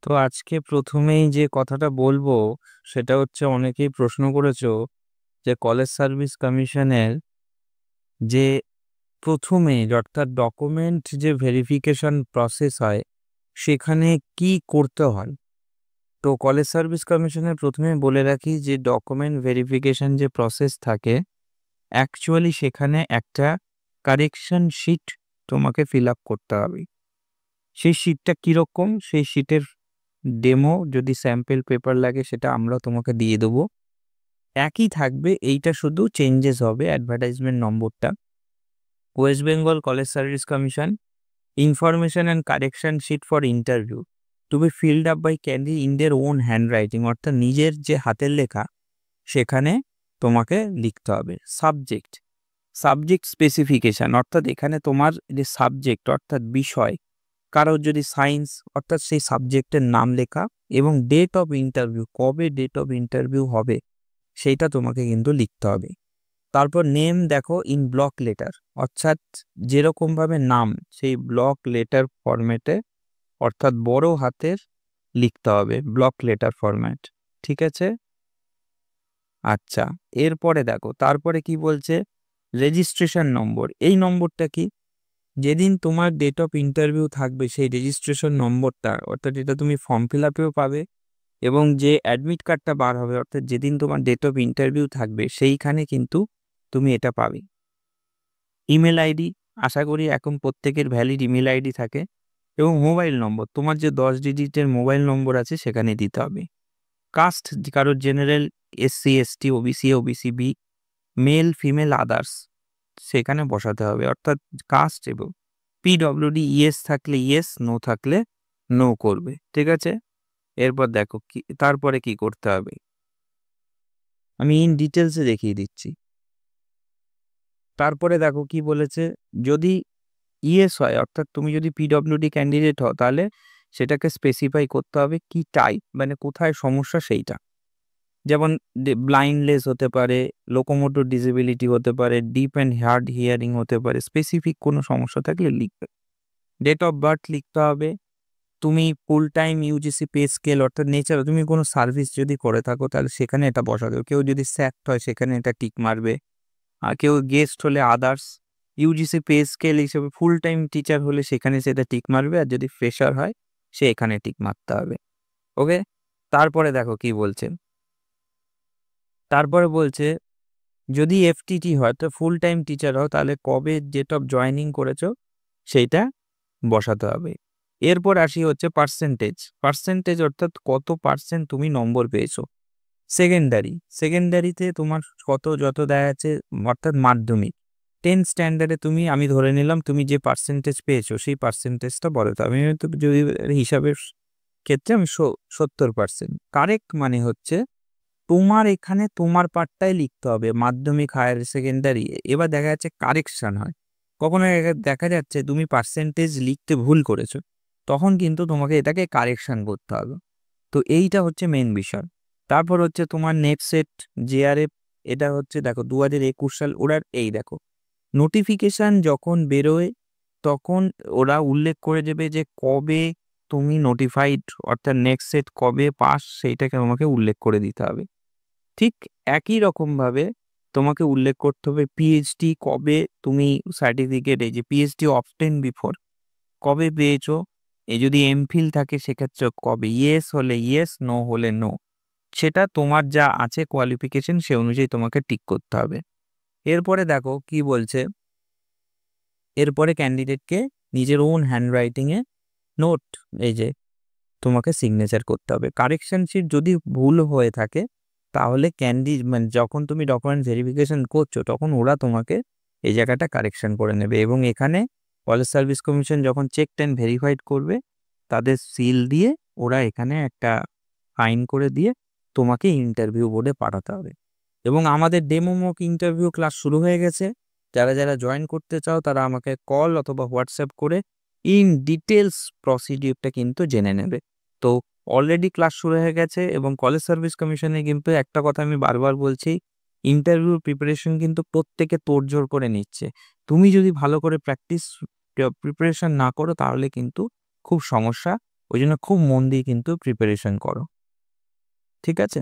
তো আজকে প্রথমেই যে কথাটা বলবো সেটা হচ্ছে অনেকেই প্রশ্ন করেছো যে কলেজ সার্ভিস কমিশনের যে প্রথমে অর্থাৎ ডকুমেন্ট যে ভেরিফিকেশন প্রসেস হয় সেখানে কি করতে হয়। তো কলেজ সার্ভিস কমিশনের প্রথমে বলে রাখি যে ডকুমেন্ট ভেরিফিকেশন যে প্রসেস থাকে অ্যাকচুয়ালি সেখানে একটা কারেকশন শিট তোমাকে ফিল আপ করতে হবে। সেই শিটটা কিরকম, সেই শিটের ডেমো যদি স্যাম্পল পেপার লাগে সেটা আমরা তোমাকে দিয়ে দেবো। একই থাকবে, এইটা শুধু চেঞ্জেস হবে অ্যাডভার্টাইজমেন্ট নম্বরটা। West Bengal college service commission information and correction sheet for interview to be filled up by candidates in their own handwriting, অর্থাৎ নিজের যে হাতের লেখা সেখানে তোমাকে লিখতে হবে। সাবজেক্ট স্পেসিফিকেশন, অর্থাৎ এখানে তোমার যে সাবজেক্ট অর্থাৎ বিষয়, কারোর যদি সায়েন্স অর্থাৎ সেই সাবজেক্টের নাম লেখা এবং ডেট অফ ইন্টারভিউ, কবে ডেট অফ ইন্টারভিউ হবে সেইটা তোমাকে কিন্তু লিখতে হবে। তারপর নেম দেখো ইন ব্লক লেটার, অর্থাৎ যেরকমভাবে নাম সেই ব্লক লেটার ফরম্যাটে অর্থাৎ বড় হাতের লিখতে হবে, ব্লক লেটার ফরম্যাট। ঠিক আছে? আচ্ছা, এরপরে দেখো তারপরে কি বলছে, রেজিস্ট্রেশন নম্বর। এই নম্বরটা কি, যেদিন তোমার ডেট অফ ইন্টারভিউ থাকবে সেই রেজিস্ট্রেশন নম্বরটা, অর্থাৎ এটা তুমি ফর্ম ফিল আপেও পাবে এবং যে অ্যাডমিট কার্ডটা বার হবে অর্থাৎ যেদিন তোমার ডেট অফ ইন্টারভিউ থাকবে সেইখানে কিন্তু তুমি এটা পাবে। ইমেল আইডি, আশা করি এখন প্রত্যেকের ভ্যালিড ইমেল আইডি থাকে, এবং মোবাইল নম্বর, তোমার যে 10 ডিজিটের মোবাইল নম্বর আছে সেখানে দিতে হবে। কাস্ট, কারোর general, SC ST OBC OBC B, male female others সেখানে বসাতে হবে, অর্থাৎ কাস্ট এবং পিডব্লিউডি ইয়েস থাকলে ইয়েস, নো থাকলে নো করবে। ঠিক আছে? এরপর দেখো কি তারপরে কি করতে হবে, আমি ইন ডিটেলসে দেখিয়ে দিচ্ছি। তারপরে দেখো কি বলেছে, যদি ইয়েস হয় অর্থাৎ তুমি যদি পিডব্লিউডি ক্যান্ডিডেট হও তাহলে সেটাকে স্পেসিফাই করতে হবে কি টাইপ, মানে কোথায় সমস্যা সেইটা। যেমন ব্লাইন্ডনেস হতে পারে, লোকোমোটর ডিসেবিলিটি হতে পারে, ডিপ অ্যান্ড হার্ড হিয়ারিং হতে পারে, স্পেসিফিক কোনো সমস্যা থাকলে লিখবে। ডেট অফ বার্থ লিখতে হবে। তুমি full time UGC pay scale অর্থাৎ নেচার, তুমি কোনো সার্ভিস যদি করে থাকো তাহলে সেখানে এটা বসাবে। কেউ যদি স্যাক্ট হয় সেখানে এটা টিক মারবে, আর কেউ গেস্ট হলে আদার্স। ইউজিসি পে স্কেল হিসেবে ফুল টাইম টিচার হলে সেখানে সেটা টিক মারবে, আর যদি ফ্রেশার হয় সে এখানে টিক মারতে হবে। ওকে? তারপরে দেখো কি বলছে, তারপরে বলছে যদি এফটিটি হয় তো ফুল টাইম টিচার হও তাহলে কবে ডেট অফ জয়নিং করেছো সেইটা বসাতে হবে। এরপর আসি হচ্ছে পার্সেন্টেজ অর্থাৎ কত পার্সেন্ট তুমি নম্বর পেয়েছো। সেকেন্ডারিতে তোমার কত যত দেখা যাচ্ছে, অর্থাৎ মাধ্যমিক 10 স্ট্যান্ডার্ডে তুমি, আমি ধরে নিলাম তুমি যে পার্সেন্টেজ পেয়েছো সেই পার্সেন্টেজটা বলো। তো আমি হয়তো যদি হিসাবের ক্ষেত্রে আমি 70%। কারেক্ট মানে হচ্ছে তোমার এখানে তোমার পার্টটাই লিখতে হবে, মাধ্যমিক হায়ার সেকেন্ডারি। এবার দেখা যাচ্ছে কারেকশন হয়, কখনো দেখা যাচ্ছে তুমি পার্সেন্টেজ লিখতে ভুল করেছো, তখন কিন্তু তোমাকে এটাকে কারেকশন করতে হবে। তো এইটা হচ্ছে মেন বিষয়। তারপর হচ্ছে তোমার নেট সেট জেআরএফ, এটা হচ্ছে দেখো 2021 সাল ওরা, এই দেখো নোটিফিকেশান যখন বেরোয় তখন ওরা উল্লেখ করে দেবে যে কবে তুমি নোটিফাইড অর্থাৎ নেক্সট সেট কবে পাস সেইটাকে তোমাকে উল্লেখ করে দিতে হবে। ঠিক একই রকমভাবে তোমাকে উল্লেখ করতে হবে পিএইচডি কবে তুমি সার্টিফিকেট, এই যে পিএইচডি অবটেন বিফোর কবে পেয়েছো। এই যদি এমফিল থাকে সেক্ষেত্রে কবে, ইয়েস হলে ইয়েস, নো হলে নো। সেটা তোমার যা আছে কোয়ালিফিকেশন সে অনুযায়ী তোমাকে টিক করতে হবে। এরপরে দেখো কি বলছে, এরপরে ক্যান্ডিডেটকে নিজের ওন হ্যান্ডরাইটিংয়ে নোট, এই যে তোমাকে সিগনেচার করতে হবে। কারেকশন শিট যদি ভুল হয়ে থাকে তাহলে মানে যখন তুমি ডকুমেন্ট ভেরিফিকেশন করছো তখন ওরা তোমাকে এই জায়গাটা কারেকশন করে নেবে, এবং এখানে কলেজ সার্ভিস কমিশন যখন চেকড অ্যান্ড ভেরিফাইড করবে তাদের সিল দিয়ে ওরা এখানে একটা ফাইন করে দিয়ে তোমাকে ইন্টারভিউ বোর্ডে পাঠাতে হবে। এবং আমাদের ডেমো মক ইন্টারভিউ ক্লাস শুরু হয়ে গেছে। যারা যারা জয়েন করতে চাও তারা আমাকে কল অথবা হোয়াটসঅ্যাপ করে ইন ডিটেলস প্রসিডিউরটা কিন্তু জেনে নেবে। তো অলরেডি ক্লাস শুরু হয়ে গেছে, এবং কলেজ সার্ভিস কমিশনে কিন্তু একটা কথা আমি বারবার বলছি, ইন্টারভিউ প্রিপারেশন কিন্তু প্রত্যেকে তোড়জোড় করে নিচ্ছে। তুমি যদি ভালো করে প্রিপারেশন না করো তাহলে কিন্তু খুব সমস্যা ওই জন্য খুব মন দিয়ে কিন্তু প্রিপারেশন করো। ঠিক আছে?